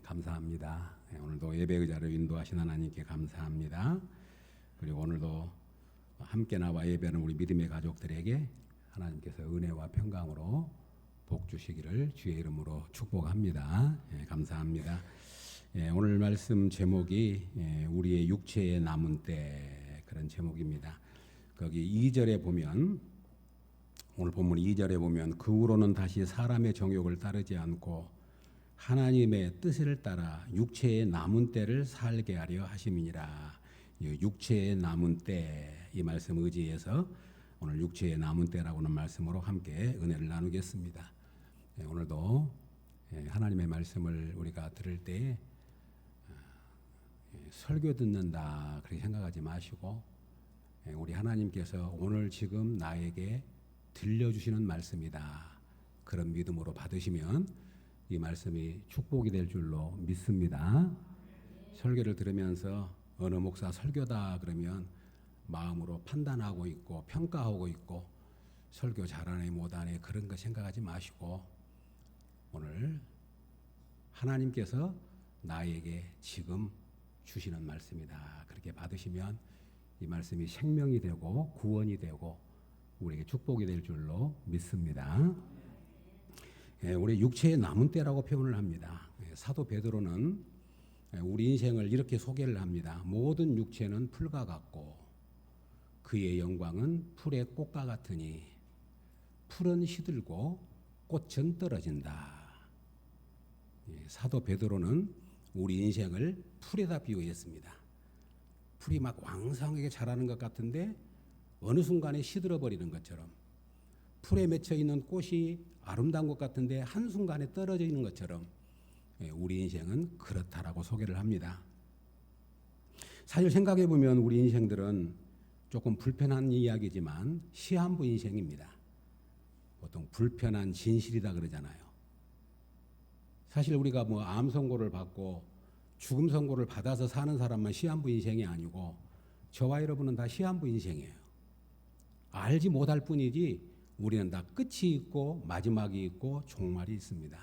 감사합니다. 오늘도 예배 의자를 인도하신 하나님께 감사합니다. 그리고 오늘도 함께 나와 예배하는 우리 믿음의 가족들에게 하나님께서 은혜와 평강으로 복 주시기를 주의 이름으로 축복합니다. 감사합니다. 오늘 말씀 제목이 우리의 육체의 남은 때, 그런 제목입니다. 거기 2절에 보면, 오늘 본문 2절에 보면, 그 후로는 다시 사람의 정욕을 따르지 않고 하나님의 뜻을 따라 육체의 남은 때를 살게 하려 하심이니라. 육체의 남은 때, 이 말씀 의지해서 오늘 육체의 남은 때라고 하는 말씀으로 함께 은혜를 나누겠습니다. 오늘도 하나님의 말씀을 우리가 들을 때 설교 듣는다 그렇게 생각하지 마시고, 우리 하나님께서 오늘 지금 나에게 들려주시는 말씀이다, 그런 믿음으로 받으시면 이 말씀이 축복이 될 줄로 믿습니다. 설교를 들으면서 어느 목사 설교다 그러면 마음으로 판단하고 있고 평가하고 있고 설교 잘하네 못하네 그런 거 생각하지 마시고, 오늘 하나님께서 나에게 지금 주시는 말씀이다, 그렇게 받으시면 이 말씀이 생명이 되고 구원이 되고 우리에게 축복이 될 줄로 믿습니다. 우리 육체의 남은 때라고 표현을 합니다. 사도 베드로는 우리 인생을 이렇게 소개를 합니다. 모든 육체는 풀과 같고 그의 영광은 풀의 꽃과 같으니 풀은 시들고 꽃은 떨어진다. 사도 베드로는 우리 인생을 풀에다 비유했습니다. 풀이 막 왕성하게 자라는 것 같은데 어느 순간에 시들어 버리는 것처럼, 풀에 맺혀 있는 꽃이 아름다운 것 같은데 한순간에 떨어져 있는 것처럼 우리 인생은 그렇다라고 소개를 합니다. 사실 생각해 보면 우리 인생들은 조금 불편한 이야기지만 시한부 인생입니다. 보통 불편한 진실이다 그러잖아요. 사실 우리가 암 선고를 받고 죽음 선고를 받아서 사는 사람만 시한부 인생이 아니고 저와 여러분은 다 시한부 인생이에요. 알지 못할 뿐이지 우리는 다 끝이 있고 마지막이 있고 종말이 있습니다.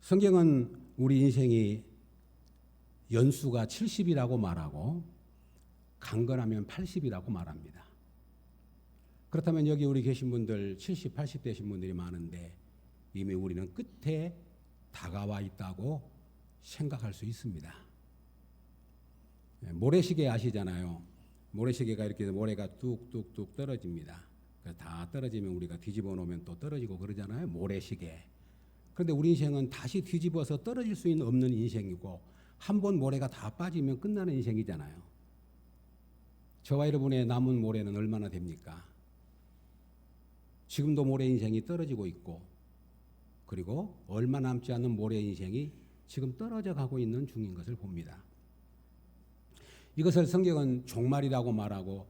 성경은 우리 인생이 연수가 70이라고 말하고 강건하면 80이라고 말합니다. 그렇다면 여기 우리 계신 분들 70, 80 되신 분들이 많은데 이미 우리는 끝에 다가와 있다고 생각할 수 있습니다. 모래시계 아시잖아요. 모래시계가 이렇게 모래가 뚝뚝뚝 떨어집니다. 다 떨어지면 우리가 뒤집어 놓으면 또 떨어지고 그러잖아요. 모래시계. 그런데 우리 인생은 다시 뒤집어서 떨어질 수 없는 인생이고 한 번 모래가 다 빠지면 끝나는 인생이잖아요. 저와 여러분의 남은 모래는 얼마나 됩니까? 지금도 모래 인생이 떨어지고 있고, 그리고 얼마 남지 않은 모래 인생이 지금 떨어져 가고 있는 중인 것을 봅니다. 이것을 성경은 종말이라고 말하고,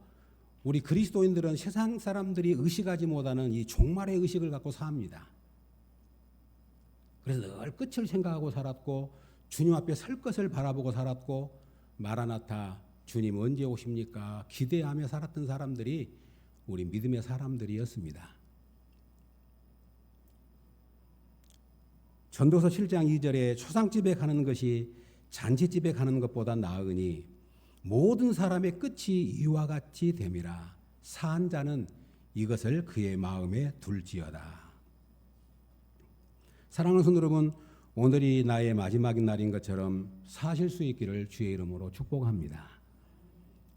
우리 그리스도인들은 세상 사람들이 의식하지 못하는 이 종말의 의식을 갖고 삽니다. 그래서 늘 끝을 생각하고 살았고 주님 앞에 설 것을 바라보고 살았고, 마라나타 주님 언제 오십니까 기대하며 살았던 사람들이 우리 믿음의 사람들이었습니다. 전도서 7장 2절에 초상집에 가는 것이 잔치집에 가는 것보다 나으니 모든 사람의 끝이 이와 같이 됨이라. 사한 자는 이것을 그의 마음에 둘지어다. 사랑하는 성도 여러분, 오늘이 나의 마지막 날인 것처럼 사실 수 있기를 주의 이름으로 축복합니다.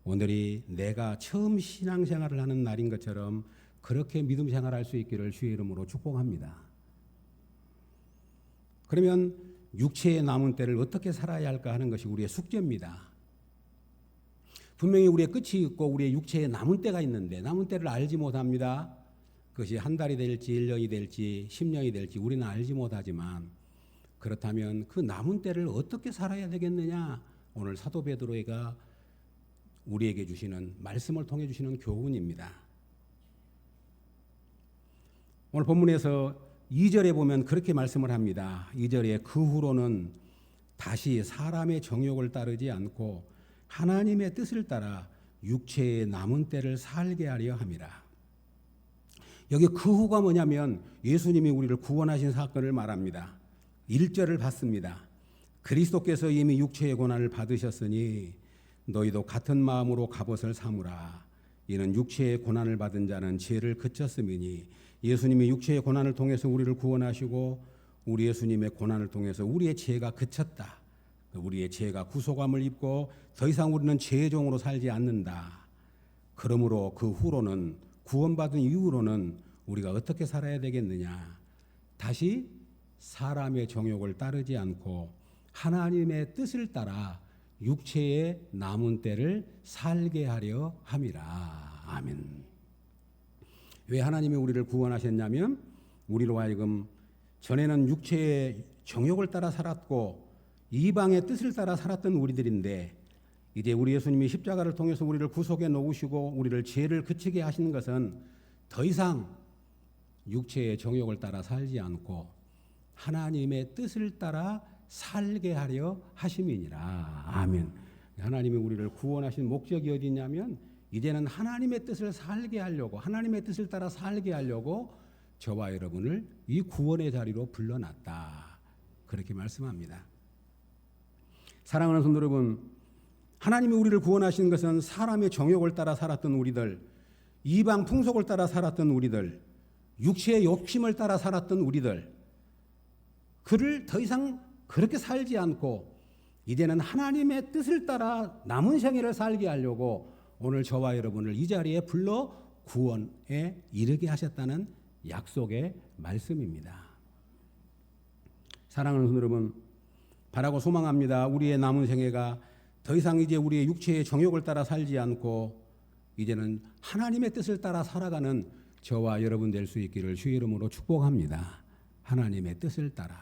오늘이 내가 처음 신앙생활을 하는 날인 것처럼 그렇게 믿음 생활할 수 있기를 주의 이름으로 축복합니다. 그러면 육체의 남은 때를 어떻게 살아야 할까 하는 것이 우리의 숙제입니다. 분명히 우리의 끝이 있고 우리의 육체에 남은 때가 있는데 남은 때를 알지 못합니다. 그것이 한 달이 될지 1년이 될지 10년이 될지 우리는 알지 못하지만, 그렇다면 그 남은 때를 어떻게 살아야 되겠느냐, 오늘 사도 베드로가 우리에게 주시는 말씀을 통해 주시는 교훈입니다. 오늘 본문에서 2절에 보면 그렇게 말씀을 합니다. 2절에 그 후로는 다시 사람의 정욕을 따르지 않고 하나님의 뜻을 따라 육체의 남은 때를 살게 하려 함이라. 여기 그 후가 뭐냐면 예수님이 우리를 구원하신 사건을 말합니다. 1절을 받습니다. 그리스도께서 이미 육체의 고난을 받으셨으니 너희도 같은 마음으로 갑옷을 삼으라. 이는 육체의 고난을 받은 자는 죄를 그쳤음이니. 예수님이 육체의 고난을 통해서 우리를 구원하시고 우리 예수님의 고난을 통해서 우리의 죄가 그쳤다. 우리의 죄가 구속함을 입고 더 이상 우리는 죄의 종으로 살지 않는다. 그러므로 그 후로는, 구원받은 이후로는 우리가 어떻게 살아야 되겠느냐? 다시 사람의 정욕을 따르지 않고 하나님의 뜻을 따라 육체의 남은 때를 살게 하려 함이라. 아멘. 왜 하나님이 우리를 구원하셨냐면 우리로 하여금 전에는 육체의 정욕을 따라 살았고 이방의 뜻을 따라 살았던 우리들인데, 이제 우리 예수님이 십자가를 통해서 우리를 구속해 놓으시고 우리를 죄를 그치게 하신 것은 더 이상 육체의 정욕을 따라 살지 않고 하나님의 뜻을 따라 살게 하려 하심이니라. 아멘. 하나님이 우리를 구원하신 목적이 어디 있냐면 이제는 하나님의 뜻을 살게 하려고, 하나님의 뜻을 따라 살게 하려고 저와 여러분을 이 구원의 자리로 불러놨다. 그렇게 말씀합니다. 사랑하는 성도 여러분, 하나님이 우리를 구원하신 것은 사람의 정욕을 따라 살았던 우리들, 이방 풍속을 따라 살았던 우리들, 육체의 욕심을 따라 살았던 우리들, 그를 더 이상 그렇게 살지 않고 이제는 하나님의 뜻을 따라 남은 생애를 살게 하려고 오늘 저와 여러분을 이 자리에 불러 구원에 이르게 하셨다는 약속의 말씀입니다. 사랑하는 성도 여러분, 바라고 소망합니다. 우리의 남은 생애가 더 이상 이제 우리의 육체의 정욕을 따라 살지 않고 이제는 하나님의 뜻을 따라 살아가는 저와 여러분 될 수 있기를 주의 이름으로 축복합니다. 하나님의 뜻을 따라.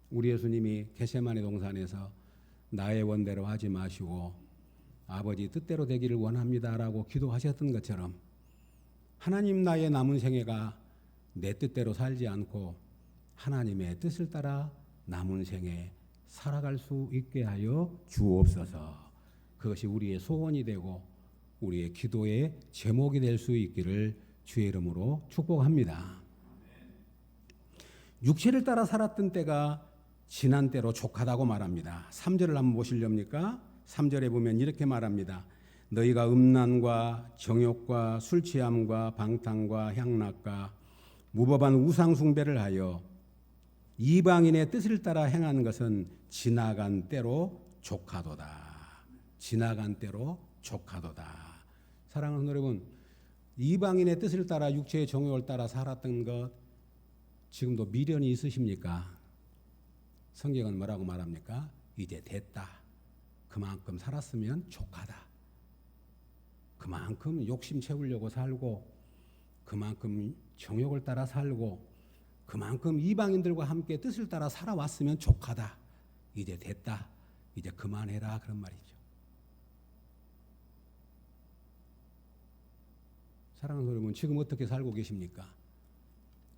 우리 예수님이 겟세마네 동산에서 나의 원대로 하지 마시고 아버지 뜻대로 되기를 원합니다라고 기도하셨던 것처럼 하나님, 나의 남은 생애가 내 뜻대로 살지 않고 하나님의 뜻을 따라 남은 생에 살아갈 수 있게 하여 주옵소서. 그것이 우리의 소원이 되고 우리의 기도의 제목이 될 수 있기를 주의 이름으로 축복합니다. 육체를 따라 살았던 때가 지난 때로 족하다고 말합니다. 3절을 한번 보시렵니까? 3절에 보면 이렇게 말합니다. 너희가 음란과 정욕과 술 취함과 방탕과 향락과 무법한 우상 숭배를 하여 이방인의 뜻을 따라 행하는 것은 지나간 때로 족하도다. 지나간 때로 족하도다. 사랑하는 여러분, 이방인의 뜻을 따라 육체의 정욕을 따라 살았던 것 지금도 미련이 있으십니까? 성경은 뭐라고 말합니까? 이제 됐다. 그만큼 살았으면 족하다. 그만큼 욕심 채우려고 살고 그만큼 정욕을 따라 살고 그만큼 이방인들과 함께 뜻을 따라 살아왔으면 족하다. 이제 됐다. 이제 그만해라. 그런 말이죠. 사랑하는 여러분, 지금 어떻게 살고 계십니까?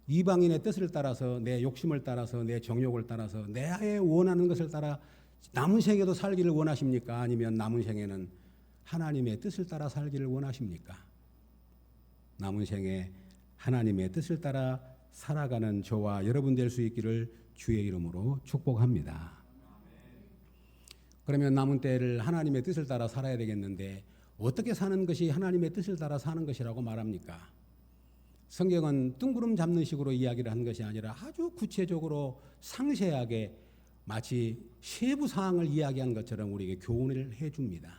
이방인의 뜻을 따라서, 내 욕심을 따라서, 내 정욕을 따라서, 내 원하는 것을 따라 남은 생에도 살기를 원하십니까? 아니면 남은 생에는 하나님의 뜻을 따라 살기를 원하십니까? 남은 생에 하나님의 뜻을 따라 살아가는 저와 여러분 될 수 있기를 주의 이름으로 축복합니다. 그러면 남은 때를 하나님의 뜻을 따라 살아야 되겠는데 어떻게 사는 것이 하나님의 뜻을 따라 사는 것이라고 말합니까? 성경은 뜬구름 잡는 식으로 이야기를 한 것이 아니라 아주 구체적으로 상세하게 마치 세부 사항을 이야기한 것처럼 우리에게 교훈을 해줍니다.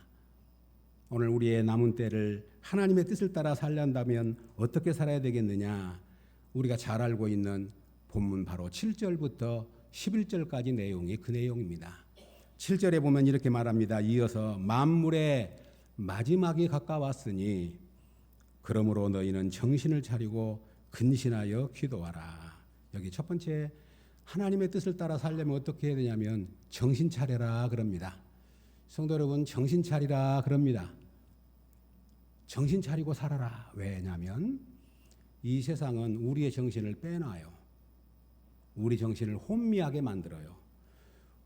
오늘 우리의 남은 때를 하나님의 뜻을 따라 살려한다면 어떻게 살아야 되겠느냐? 우리가 잘 알고 있는 본문 바로 7절부터 11절까지 내용이 그 내용입니다. 7절에 보면 이렇게 말합니다. 이어서 만물의 마지막이 가까웠으니 그러므로 너희는 정신을 차리고 근신하여 기도하라. 여기 첫 번째, 하나님의 뜻을 따라 살려면 어떻게 해야 되냐면 정신 차려라 그럽니다. 성도 여러분, 정신 차리라 그럽니다. 정신 차리고 살아라. 왜냐하면 이 세상은 우리의 정신을 빼놔요. 우리 정신을 혼미하게 만들어요.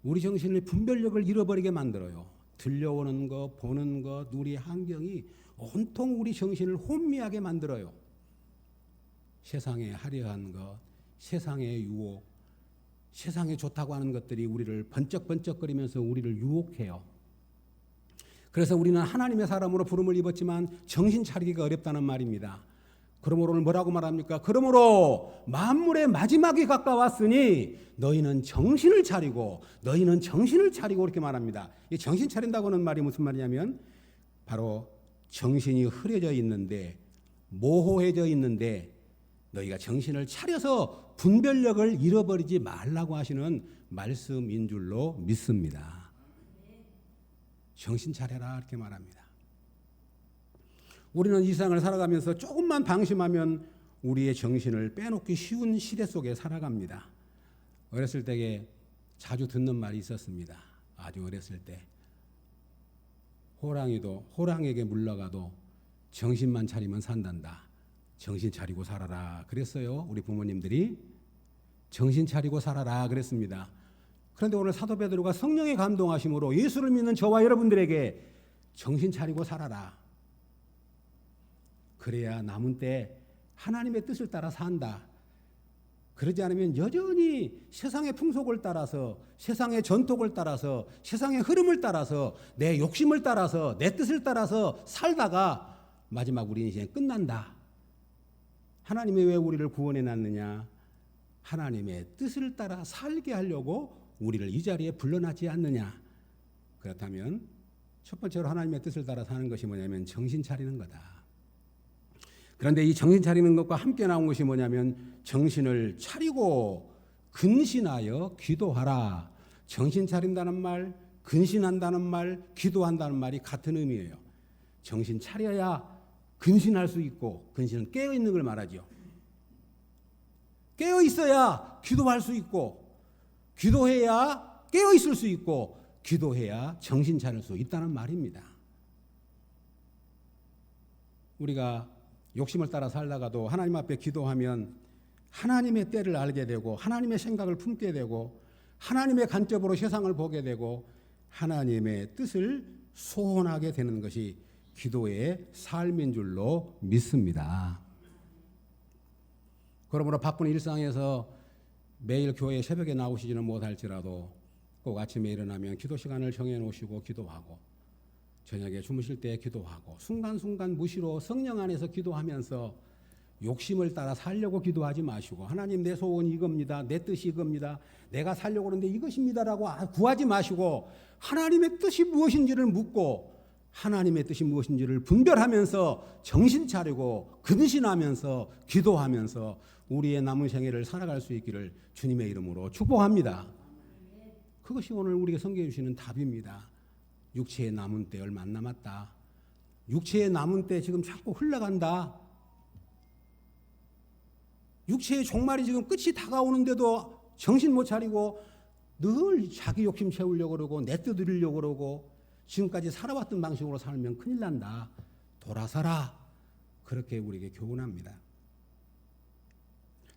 우리 정신의 분별력을 잃어버리게 만들어요. 들려오는 것, 보는 것, 우리 환경이 온통 우리 정신을 혼미하게 만들어요. 세상에 화려한 것, 세상의 유혹, 세상에 좋다고 하는 것들이 우리를 번쩍번쩍거리면서 우리를 유혹해요. 그래서 우리는 하나님의 사람으로 부름을 입었지만 정신 차리기가 어렵다는 말입니다. 그러므로 오늘 뭐라고 말합니까? 그러므로 만물의 마지막이 가까웠으니 너희는 정신을 차리고 이렇게 말합니다. 이 정신 차린다고 하는 말이 무슨 말이냐면 바로 정신이 흐려져 있는데, 모호해져 있는데 너희가 정신을 차려서 분별력을 잃어버리지 말라고 하시는 말씀인 줄로 믿습니다. 정신 차려라 이렇게 말합니다. 우리는 이 세상을 살아가면서 조금만 방심하면 우리의 정신을 빼놓기 쉬운 시대 속에 살아갑니다. 어렸을 때에 자주 듣는 말이 있었습니다. 아주 어렸을 때 호랑에게 물러가도 정신만 차리면 산단다. 정신 차리고 살아라 그랬어요. 우리 부모님들이 정신 차리고 살아라 그랬습니다. 그런데 오늘 사도 베드로가 성령의 감동하심으로 예수를 믿는 저와 여러분들에게 정신 차리고 살아라. 그래야 남은 때 하나님의 뜻을 따라 산다. 그러지 않으면 여전히 세상의 풍속을 따라서, 세상의 전통을 따라서, 세상의 흐름을 따라서, 내 욕심을 따라서, 내 뜻을 따라서 살다가 마지막 우리 인생 끝난다. 하나님이 왜 우리를 구원해 놨느냐? 하나님의 뜻을 따라 살게 하려고 우리를 이 자리에 불러놨지 않느냐? 그렇다면 첫 번째로 하나님의 뜻을 따라 사는 것이 뭐냐면 정신 차리는 거다. 그런데 이 정신 차리는 것과 함께 나온 것이 뭐냐면 정신을 차리고 근신하여 기도하라. 정신 차린다는 말, 근신한다는 말, 기도한다는 말이 같은 의미예요. 정신 차려야 근신할 수 있고, 근신은 깨어 있는 걸 말하죠. 깨어 있어야 기도할 수 있고, 기도해야 깨어 있을 수 있고, 기도해야 정신 차릴 수 있다는 말입니다. 우리가 욕심을 따라 살다가도 하나님 앞에 기도하면 하나님의 때를 알게 되고, 하나님의 생각을 품게 되고, 하나님의 관점으로 세상을 보게 되고, 하나님의 뜻을 소원하게 되는 것이 기도의 삶인 줄로 믿습니다. 그러므로 바쁜 일상에서 매일 교회 새벽에 나오시지는 못할지라도 꼭 아침에 일어나면 기도 시간을 정해놓으시고 기도하고, 저녁에 주무실 때 기도하고, 순간순간 무시로 성령 안에서 기도하면서 욕심을 따라 살려고 기도하지 마시고, 하나님 내 소원이 이겁니다. 내 뜻이 이겁니다. 내가 살려고 하는데 이것입니다라고 구하지 마시고, 하나님의 뜻이 무엇인지를 묻고, 하나님의 뜻이 무엇인지를 분별하면서 정신 차리고 근신하면서 기도하면서 우리의 남은 생애를 살아갈 수 있기를 주님의 이름으로 축복합니다. 그것이 오늘 우리가 선교해 주시는 답입니다. 육체의 남은 때 얼마 안 남았다. 육체의 남은 때 지금 자꾸 흘러간다. 육체의 종말이 지금 끝이 다가오는데도 정신 못 차리고 늘 자기 욕심 채우려고 그러고 내 뜻 이루려고 그러고 지금까지 살아왔던 방식으로 살면 큰일 난다. 돌아서라. 그렇게 우리에게 교훈합니다.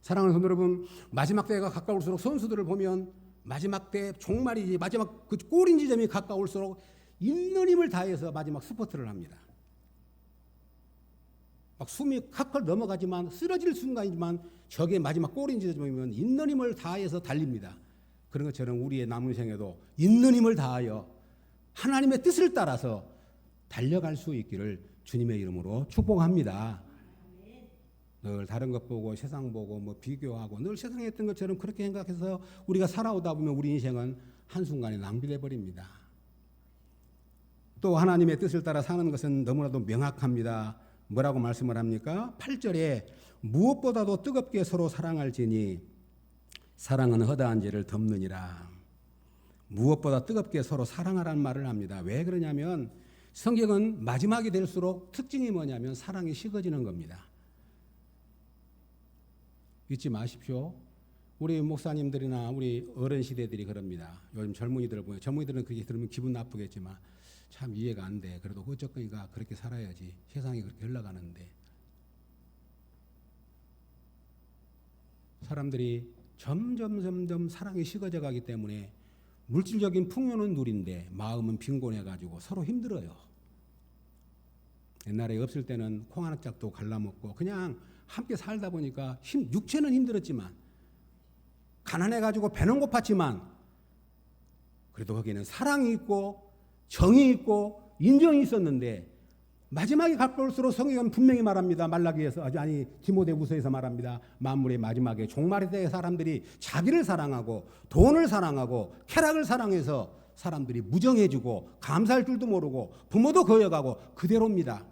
사랑하는 성도 여러분, 마지막 때가 가까울수록 선수들을 보면 마지막 때 종말이지, 마지막 그 골인 지점이 가까울수록 있는 힘을 다해서 마지막 스퍼트를 합니다. 막 숨이 칼칼 넘어가지만 쓰러질 순간이지만 저게 마지막 골인 지점이면 있는 힘을 다해서 달립니다. 그런 것처럼 우리의 남은 생에도 있는 힘을 다하여 하나님의 뜻을 따라서 달려갈 수 있기를 주님의 이름으로 축복합니다. 늘 다른 것 보고 세상 보고 뭐 비교하고 늘 세상에 했던 것처럼 그렇게 생각해서 우리가 살아오다 보면 우리 인생은 한순간에 낭비돼 버립니다. 또 하나님의 뜻을 따라 사는 것은 너무나도 명확합니다. 뭐라고 말씀을 합니까? 8절에 무엇보다도 뜨겁게 서로 사랑할지니 사랑은 허다한 죄를 덮느니라. 무엇보다 뜨겁게 서로 사랑하라는 말을 합니다. 왜 그러냐면 성경은 마지막이 될수록 특징이 뭐냐면 사랑이 식어지는 겁니다. 잊지 마십시오. 우리 목사님들이나 우리 어른 시대들이 그럽니다. 요즘 젊은이들 보면 젊은이들은 그게 들으면 기분 나쁘겠지만 참 이해가 안 돼. 그래도 어쩌니까 그렇게 살아야지. 세상이 그렇게 흘러가는데. 사람들이 점점 사랑이 식어져 가기 때문에 물질적인 풍요는 누린데 마음은 빈곤해가지고 서로 힘들어요. 옛날에 없을 때는 콩 하나 짝도 갈라먹고 그냥 함께 살다 보니까 육체는 힘들었지만 가난해가지고 배는 고팠지만 그래도 거기는 사랑이 있고 정이 있고 인정이 있었는데 마지막에 갈수록 성경은 분명히 말합니다. 말라기에서 아니 디모데후서에서 말합니다. 만물의 마지막에 종말의 때의 사람들이 자기를 사랑하고 돈을 사랑하고 쾌락을 사랑해서 사람들이 무정해지고 감사할 줄도 모르고 부모도 거역하고 그대로입니다.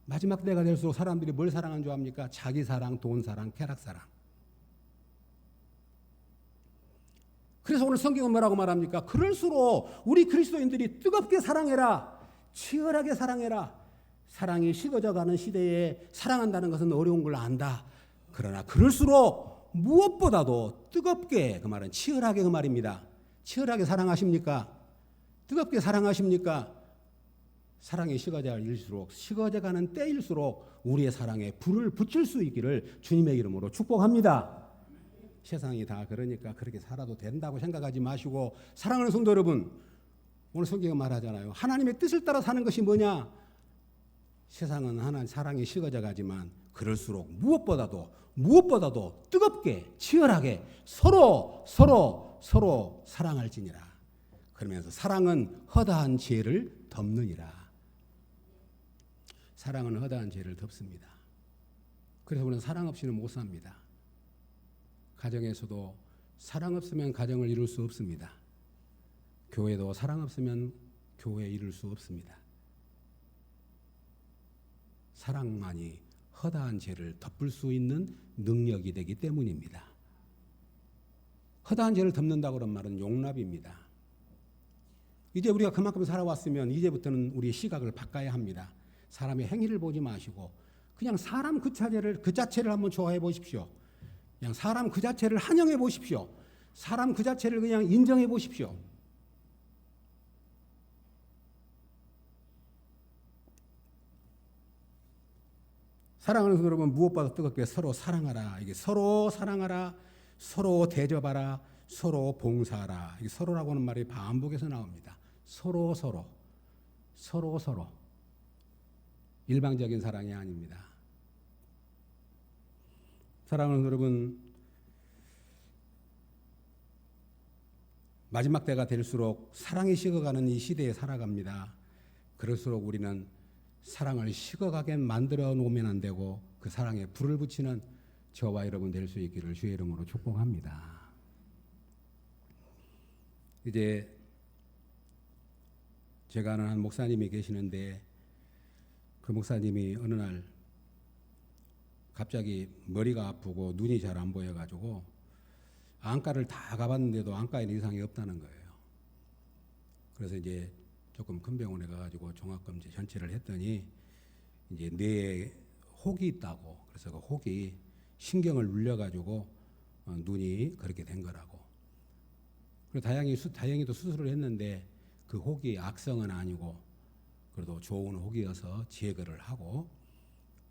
마지막 때가 될수록 사람들이 뭘 사랑한 줄 압니까? 자기 사랑, 돈 사랑, 쾌락 사랑. 그래서 오늘 성경은 뭐라고 말합니까? 그럴수록 우리 그리스도인들이 뜨겁게 사랑해라. 치열하게 사랑해라. 사랑이 식어져가는 시대에 사랑한다는 것은 어려운 걸 안다. 그러나 그럴수록 무엇보다도 뜨겁게, 그 말은 치열하게 그 말입니다. 치열하게 사랑하십니까? 뜨겁게 사랑하십니까? 사랑이 식어져갈수록 식어져가는 때일수록 우리의 사랑에 불을 붙일 수 있기를 주님의 이름으로 축복합니다. 세상이 다 그러니까 그렇게 살아도 된다고 생각하지 마시고, 사랑하는 성도 여러분, 오늘 성경이 말하잖아요. 하나님의 뜻을 따라 사는 것이 뭐냐? 세상은 하나님 사랑이 식어져 가지만 그럴수록 무엇보다도 뜨겁게 치열하게 서로 사랑할지니라. 그러면서 사랑은 허다한 죄를 덮느니라. 사랑은 허다한 죄를 덮습니다. 그래서 우리는 사랑 없이는 못 삽니다. 가정에서도 사랑 없으면 가정을 이룰 수 없습니다. 교회도 사랑 없으면 교회 이룰 수 없습니다. 사랑만이 허다한 죄를 덮을 수 있는 능력이 되기 때문입니다. 허다한 죄를 덮는다고 그런 말은 용납입니다. 이제 우리가 그만큼 살아왔으면 이제부터는 우리의 시각을 바꿔야 합니다. 사람의 행위를 보지 마시고 그냥 사람 그 자체를 한번 좋아해 보십시오. 그냥 사람 그 자체를 환영해 보십시오. 사람 그 자체를 그냥 인정해 보십시오. 사랑하는 성도 여러분, 무엇보다 뜨겁게 서로 사랑하라. 이게 서로 사랑하라, 서로 대접하라, 서로 봉사하라. 이게 서로라고 하는 말이 반복해서 나옵니다. 서로. 일방적인 사랑이 아닙니다. 사랑하는 여러분, 마지막 때가 될수록 사랑이 식어가는 이 시대에 살아갑니다. 그럴수록 우리는 사랑을 식어가게 만들어 놓으면 안 되고 그 사랑에 불을 붙이는 저와 여러분 될 수 있기를 주의 이름으로 축복합니다. 이제 제가 아는 한 목사님이 계시는데 그 목사님이 어느 날 갑자기 머리가 아프고 눈이 잘 안 보여가지고 안과를 다 가봤는데도 안과에는 이상이 없다는 거예요. 그래서 이제 조금 큰 병원에 가가지고 종합검진 전체를 했더니 이제 뇌에 혹이 있다고. 그래서 그 혹이 신경을 눌려가지고 눈이 그렇게 된 거라고. 그리고 다행히도 수술을 했는데 그 혹이 악성은 아니고 그래도 좋은 혹이어서 제거를 하고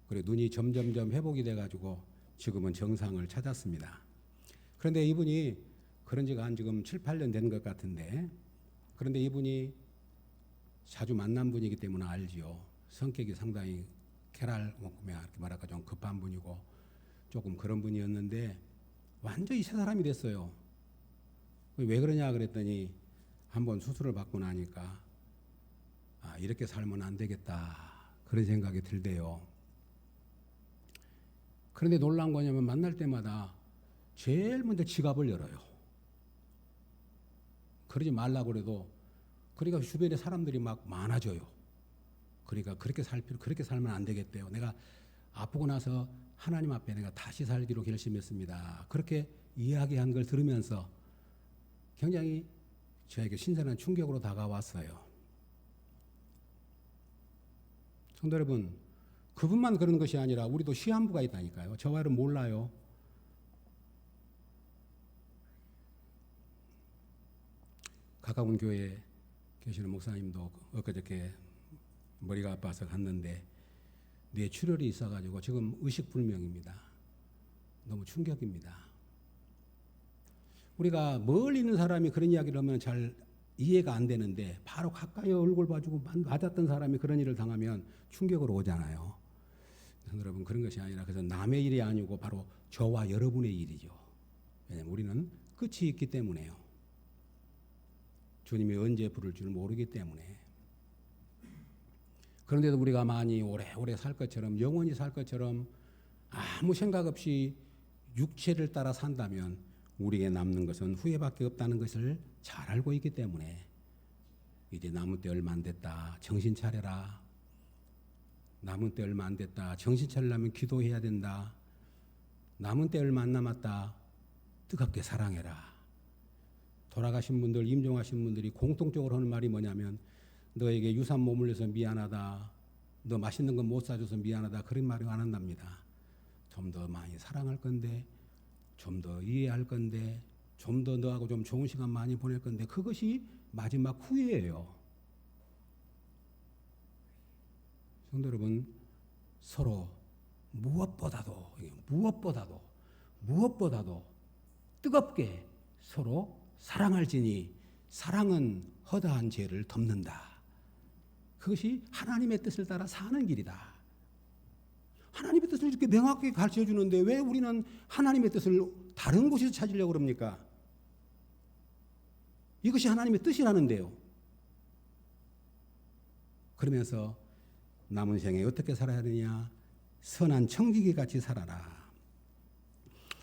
그리고 눈이 점점점 회복이 돼가지고 지금은 정상을 찾았습니다. 그런데 이분이 그런 지가 한 지금 7, 8년 된 것 같은데, 그런데 이분이 자주 만난 분이기 때문에 알지요. 성격이 상당히 이렇게 말할까 좀 급한 분이고 조금 그런 분이었는데 완전히 새 사람이 됐어요. 왜 그러냐 그랬더니 한번 수술을 받고 나니까 이렇게 살면 안 되겠다 그런 생각이 들대요. 그런데 놀라운 거냐면 만날 때마다 제일 먼저 지갑을 열어요. 그러지 말라고 그래도 그러니까 주변에 사람들이 막 많아져요. 그러니까 그렇게 살면 안 되겠대요. 내가 아프고 나서 하나님 앞에 내가 다시 살기로 결심했습니다. 그렇게 이야기한 걸 들으면서 굉장히 저에게 신선한 충격으로 다가왔어요. 성도 여러분, 그분만 그런 것이 아니라 우리도 시한부가 있다니까요. 저와 여러분 몰라요. 가까운 교회에 계시는 목사님도 엊그저께 머리가 아파서 갔는데 뇌 출혈이 있어가지고 지금 의식불명입니다. 너무 충격입니다. 우리가 멀리 있는 사람이 그런 이야기를 하면 잘 이해가 안 되는데 바로 가까이 얼굴 봐주고 맞았던 사람이 그런 일을 당하면 충격으로 오잖아요. 여러분 그런 것이 아니라 그래서 남의 일이 아니고 바로 저와 여러분의 일이죠. 왜냐하면 우리는 끝이 있기 때문에요. 주님이 언제 부를 줄 모르기 때문에. 그런데도 우리가 많이 오래오래 살 것처럼 영원히 살 것처럼 아무 생각 없이 육체를 따라 산다면 우리에게 남는 것은 후회밖에 없다는 것을 잘 알고 있기 때문에 이제 남은 때 얼마 안 됐다. 정신 차려라. 남은 때 얼마 안 됐다. 정신 차리려면 기도해야 된다. 남은 때 얼마 안 남았다. 뜨겁게 사랑해라. 돌아가신 분들, 임종하신 분들이 공통적으로 하는 말이 뭐냐면 너에게 유산 머물려서 미안하다. 너 맛있는 거 못 사줘서 미안하다. 그런 말이 안 한답니다. 좀 더 많이 사랑할 건데, 좀 더 이해할 건데, 좀 더 너하고 좀 좋은 시간 많이 보낼 건데 그것이 마지막 후회예요. 성도 여러분, 서로 무엇보다도 뜨겁게 서로 사랑할지니 사랑은 허다한 죄를 덮는다. 그것이 하나님의 뜻을 따라 사는 길이다. 하나님의 뜻을 이렇게 명확하게 가르쳐 주는데 왜 우리는 하나님의 뜻을 다른 곳에서 찾으려고 그럽니까? 이것이 하나님의 뜻이라는데요. 그러면서 남은 생에 어떻게 살아야 하느냐? 선한 청지기 같이 살아라.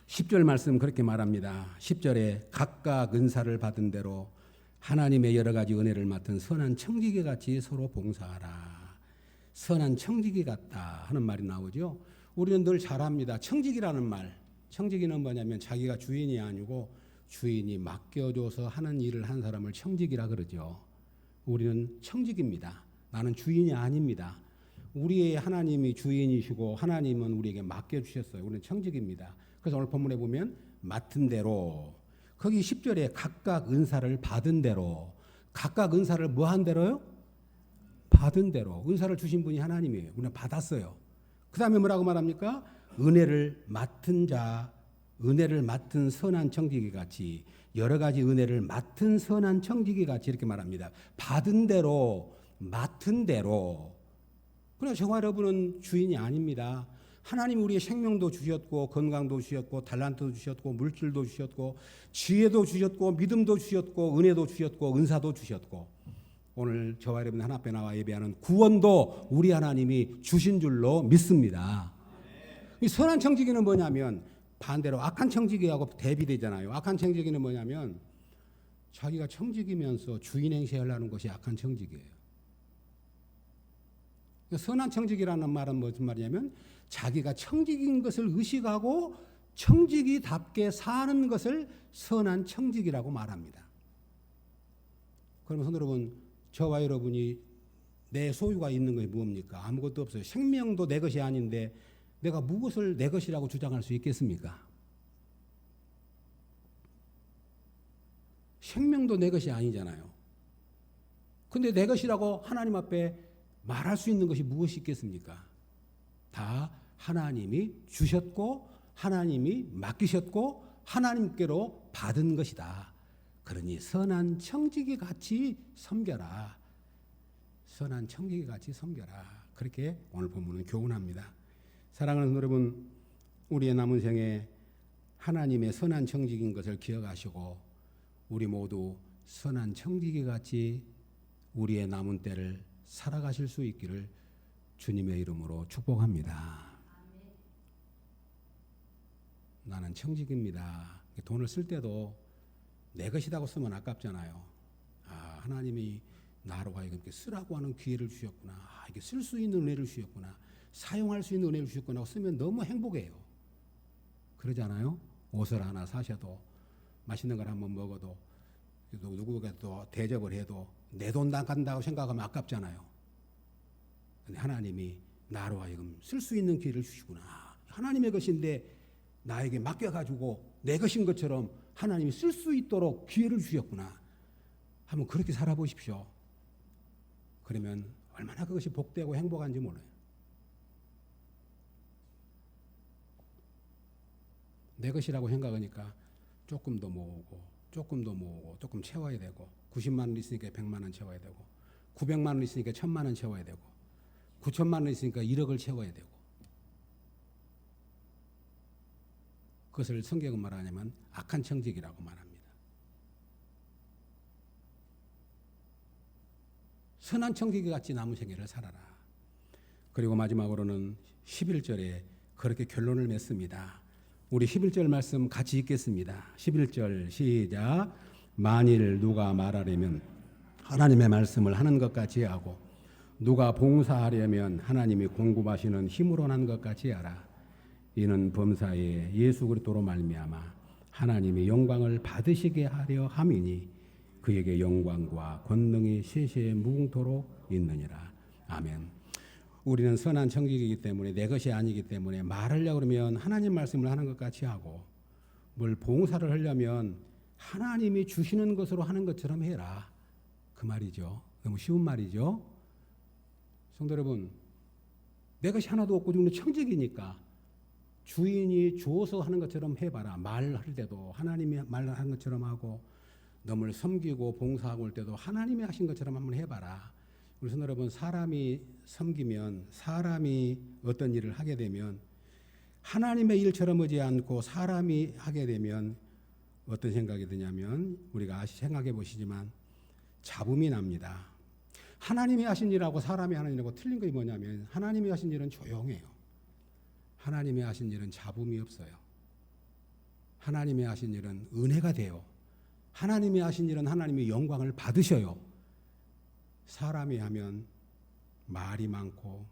10절 말씀 그렇게 말합니다. 10절에 각각 은사를 받은 대로 하나님의 여러 가지 은혜를 맡은 선한 청지기 같이 서로 봉사하라. 선한 청지기 같다 하는 말이 나오죠. 우리는 늘 잘 압니다. 청지기라는 말. 청지기는 뭐냐면 자기가 주인이 아니고 주인이 맡겨줘서 하는 일을 한 사람을 청지기라 그러죠. 우리는 청지기입니다. 나는 주인이 아닙니다. 우리의 하나님이 주인이시고 하나님은 우리에게 맡겨주셨어요. 우리는 청지기입니다. 그래서 오늘 본문에 보면 맡은 대로 거기 10절에 각각 은사를 받은 대로 각각 은사를 뭐 한 대로요? 받은 대로. 은사를 주신 분이 하나님이에요. 우리는 받았어요. 그 다음에 뭐라고 말합니까? 은혜를 맡은 자, 은혜를 맡은 선한 청지기 같이 여러 가지 은혜를 맡은 선한 청지기 같이 이렇게 말합니다. 받은 대로 맡은 대로. 그러나 저와 여러분은 주인이 아닙니다. 하나님 우리의 생명도 주셨고 건강도 주셨고 달란트도 주셨고 물질도 주셨고 지혜도 주셨고 믿음도 주셨고 은혜도 주셨고 은사도 주셨고 오늘 저와 여러분 하나 앞에 나와 예배하는 구원도 우리 하나님이 주신 줄로 믿습니다. 이 선한 청지기는 뭐냐면 반대로 악한 청지기하고 대비되잖아요. 악한 청지기는 뭐냐면 자기가 청지기면서 주인 행세하려는 것이 악한 청지기예요. 선한 청지기라는 말은 무슨 말이냐면 자기가 청지기인 것을 의식하고 청지기답게 사는 것을 선한 청지기라고 말합니다. 그러면 여러분, 저와 여러분이 내 소유가 있는 것이 뭡니까? 아무것도 없어요. 생명도 내 것이 아닌데 내가 무엇을 내 것이라고 주장할 수 있겠습니까? 생명도 내 것이 아니잖아요. 근데 내 것이라고 하나님 앞에 말할 수 있는 것이 무엇이 있겠습니까? 다 하나님이 주셨고 하나님이 맡기셨고 하나님께로 받은 것이다. 그러니 선한 청지기 같이 섬겨라. 선한 청지기 같이 섬겨라. 그렇게 오늘 본문은 교훈합니다. 사랑하는 여러분, 우리의 남은 생에 하나님의 선한 청지기인 것을 기억하시고 우리 모두 선한 청지기 같이 우리의 남은 때를 살아가실 수 있기를 주님의 이름으로 축복합니다. 나는 청지기입니다. 돈을 쓸 때도 내 것이라고 쓰면 아깝잖아요. 아, 하나님이 나로 하여금 이렇게 쓰라고 하는 기회를 주셨구나. 아, 이게 쓸 수 있는 은혜를 주셨구나. 사용할 수 있는 은혜를 주셨구나. 쓰면 너무 행복해요. 그러잖아요. 옷을 하나 사셔도 맛있는 걸 한번 먹어도 누구에게 또 대접을 해도 내 돈 나간다고 생각하면 아깝잖아요. 근데 하나님이 나로 하여금 쓸 수 있는 기회를 주시구나. 하나님의 것인데 나에게 맡겨가지고 내 것인 것처럼 하나님이 쓸 수 있도록 기회를 주셨구나. 한번 그렇게 살아보십시오. 그러면 얼마나 그것이 복되고 행복한지 몰라요. 내 것이라고 생각하니까 조금 더 모으고 조금 더 모으고 조금 채워야 되고 90만 원 있으니까 100만 원 채워야 되고 900만 원 있으니까 1000만 원 채워야 되고 9천만 원 있으니까 1억을 채워야 되고 그것을 성경은 말하냐면 악한 청지기라고 말합니다. 선한 청지기 같이 남은 생애를 살아라. 그리고 마지막으로는 11절에 그렇게 결론을 맺습니다. 우리 11절 말씀 같이 읽겠습니다. 11절 시작. 만일 누가 말하려면 하나님의 말씀을 하는 것 같이 하고 누가 봉사하려면 하나님이 공급하시는 힘으로 한 것 같이 하라. 이는 범사에 예수 그리스도로 말미암아 하나님의 영광을 받으시게 하려 함이니 그에게 영광과 권능이 세세에 무궁토록 있느니라. 아멘. 우리는 선한 청지기이기 때문에 내 것이 아니기 때문에 말하려고 그러면 하나님 말씀을 하는 것 같이 하고 뭘 봉사를 하려면 하나님이 주시는 것으로 하는 것처럼 해라. 그 말이죠. 너무 쉬운 말이죠. 성도 여러분, 내 것이 하나도 없고 우리는 청지기니까 주인이 주어서 하는 것처럼 해봐라. 말할 때도 하나님이 말하는 것처럼 하고 너를 섬기고 봉사하고 올 때도 하나님이 하신 것처럼 한번 해봐라. 우리 성도 여러분, 사람이 섬기면 사람이 어떤 일을 하게 되면 하나님의 일처럼 오지 않고 사람이 하게 되면 어떤 생각이 드냐면 우리가 생각해 보시지만 잡음이 납니다. 하나님이 하신 일하고 사람이 하는 일하고 틀린 것이 뭐냐면 하나님이 하신 일은 조용해요. 하나님이 하신 일은 잡음이 없어요. 하나님이 하신 일은 은혜가 돼요. 하나님이 하신 일은 하나님의 영광을 받으셔요. 사람이 하면 말이 많고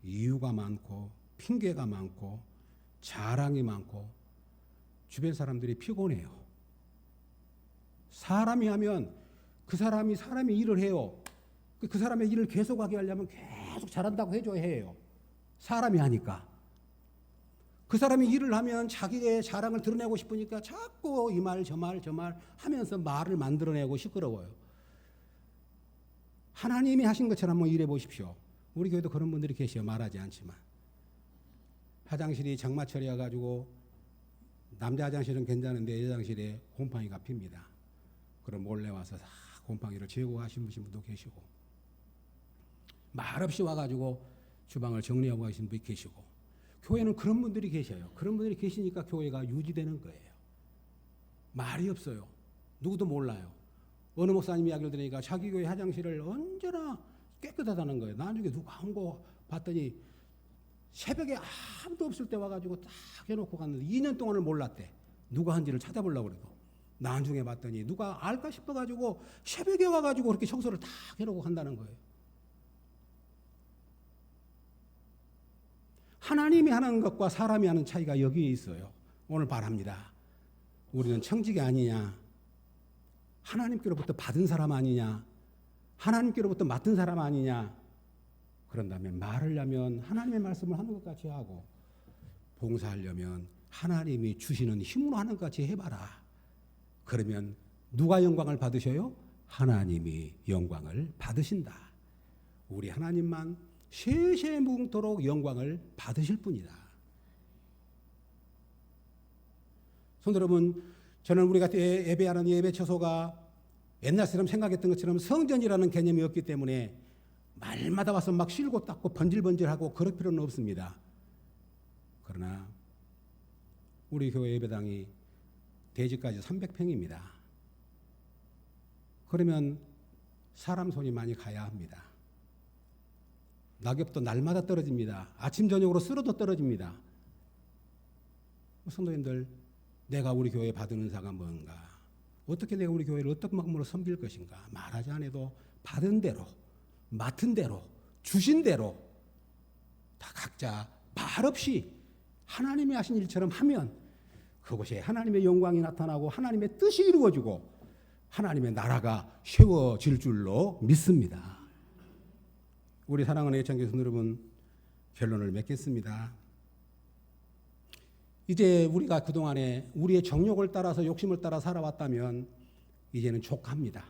이유가 많고 핑계가 많고 자랑이 많고 주변 사람들이 피곤해요. 사람이 하면 그 사람이 일을 해요. 그 사람의 일을 계속하게 하려면 계속 잘한다고 해줘야 해요. 사람이 하니까. 그 사람이 일을 하면 자기의 자랑을 드러내고 싶으니까 자꾸 이 말 저 말 하면서 말을 만들어내고 시끄러워요. 하나님이 하신 것처럼 한번 일해 보십시오. 우리 교회도 그런 분들이 계셔요. 말하지 않지만. 화장실이 장마철이어 가지고 남자 화장실은 괜찮은데 여자 화장실에 곰팡이가 핍니다. 그럼 몰래 와서 다 곰팡이를 제거하신 분도 계시고 말없이 와가지고 주방을 정리하고 가신 분이 계시고 교회는 그런 분들이 계셔요. 그런 분들이 계시니까 교회가 유지되는 거예요. 말이 없어요. 누구도 몰라요. 어느 목사님 이야기를 들으니까 자기 교회 화장실을 언제나 깨끗하다는 거예요. 나중에 누가 한 거 봤더니 새벽에 아무도 없을 때 와가지고 딱 해놓고 갔는데 2년 동안을 몰랐대. 누가 한지를 찾아보려고 그래도. 나중에 봤더니 누가 알까 싶어가지고 새벽에 와가지고 그렇게 청소를 딱 해놓고 간다는 거예요. 하나님이 하는 것과 사람이 하는 차이가 여기에 있어요. 오늘 바랍니다. 우리는 청지기 아니냐? 하나님께로부터 받은 사람 아니냐? 하나님께로부터 맡은 사람 아니냐? 그런다면 말하려면 하나님의 말씀을 하는 것 같이 하고 봉사하려면 하나님이 주시는 힘으로 하는 것 같이 해봐라. 그러면 누가 영광을 받으셔요? 하나님이 영광을 받으신다. 우리 하나님만 세세 무궁토록 영광을 받으실 분이다. 성도 여러분, 저는 우리가 예배하는 예배 처소가 옛날처럼 생각했던 것처럼 성전이라는 개념이 없기 때문에 말마다 와서 막 실고 닦고 번질번질하고 그럴 필요는 없습니다. 그러나 우리 교회 예배당이 대지까지 300평입니다. 그러면 사람 손이 많이 가야 합니다. 낙엽도 날마다 떨어집니다. 아침 저녁으로 쓸어도 떨어집니다. 성도님들, 내가 우리 교회에 받은 은사가 뭔가? 어떻게 내가 우리 교회를 어떤 마음으로 섬길 것인가? 말하지 않아도 받은 대로, 맡은 대로, 주신 대로 다 각자 말없이 하나님이 하신 일처럼 하면 그곳에 하나님의 영광이 나타나고 하나님의 뜻이 이루어지고 하나님의 나라가 세워질 줄로 믿습니다. 우리 사랑하는 애청자 여러분, 결론을 맺겠습니다. 이제 우리가 그동안에 우리의 정욕을 따라서 욕심을 따라 살아왔다면 이제는 족합니다.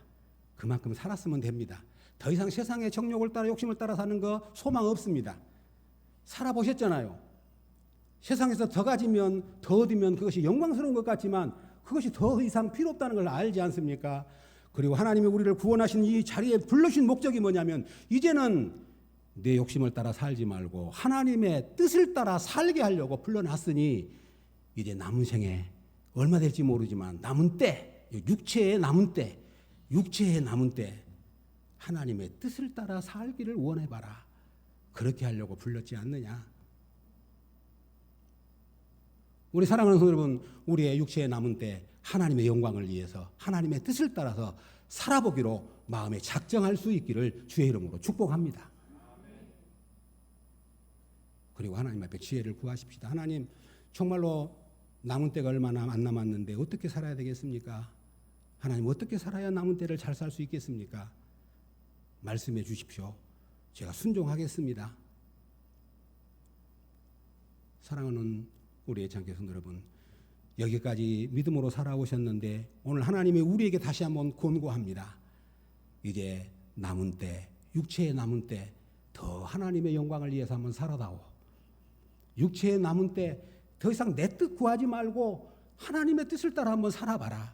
그만큼 살았으면 됩니다. 더 이상 세상의 정욕을 따라 욕심을 따라 사는 거 소망 없습니다. 살아보셨잖아요. 세상에서 더 가지면 더 얻으면 그것이 영광스러운 것 같지만 그것이 더 이상 필요 없다는 걸 알지 않습니까? 그리고 하나님이 우리를 구원하신 이 자리에 불러주신 목적이 뭐냐면 이제는 내 욕심을 따라 살지 말고 하나님의 뜻을 따라 살게 하려고 불러놨으니 이제 남은 생에 얼마 될지 모르지만 남은 때, 육체의 남은 때 하나님의 뜻을 따라 살기를 원해봐라. 그렇게 하려고 불렀지 않느냐. 우리 사랑하는 성도 여러분, 우리의 육체의 남은 때 하나님의 영광을 위해서 하나님의 뜻을 따라서 살아보기로 마음에 작정할 수 있기를 주의 이름으로 축복합니다. 그리고 하나님 앞에 지혜를 구하십시다. 하나님, 정말로 남은 때가 얼마나 안 남았는데 어떻게 살아야 되겠습니까? 하나님, 어떻게 살아야 남은 때를 잘 살 수 있겠습니까? 말씀해 주십시오. 제가 순종하겠습니다. 사랑하는 우리 애창교 성도 여러분, 여기까지 믿음으로 살아오셨는데 오늘 하나님이 우리에게 다시 한번 권고합니다. 이제 남은 때, 육체의 남은 때 더 하나님의 영광을 위해서 한번 살아다오. 육체의 남은 때 더 이상 내 뜻 구하지 말고 하나님의 뜻을 따라 한번 살아봐라.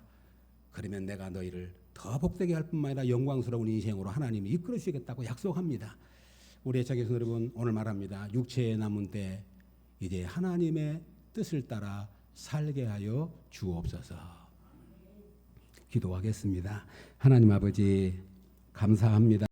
그러면 내가 너희를 더 복되게 할 뿐만 아니라 영광스러운 인생으로 하나님이 이끌어 주시겠다고 약속합니다. 우리 애청자 여러분, 오늘 말합니다. 육체의 남은 때 이제 하나님의 뜻을 따라 살게 하여 주옵소서. 기도하겠습니다. 하나님 아버지, 감사합니다.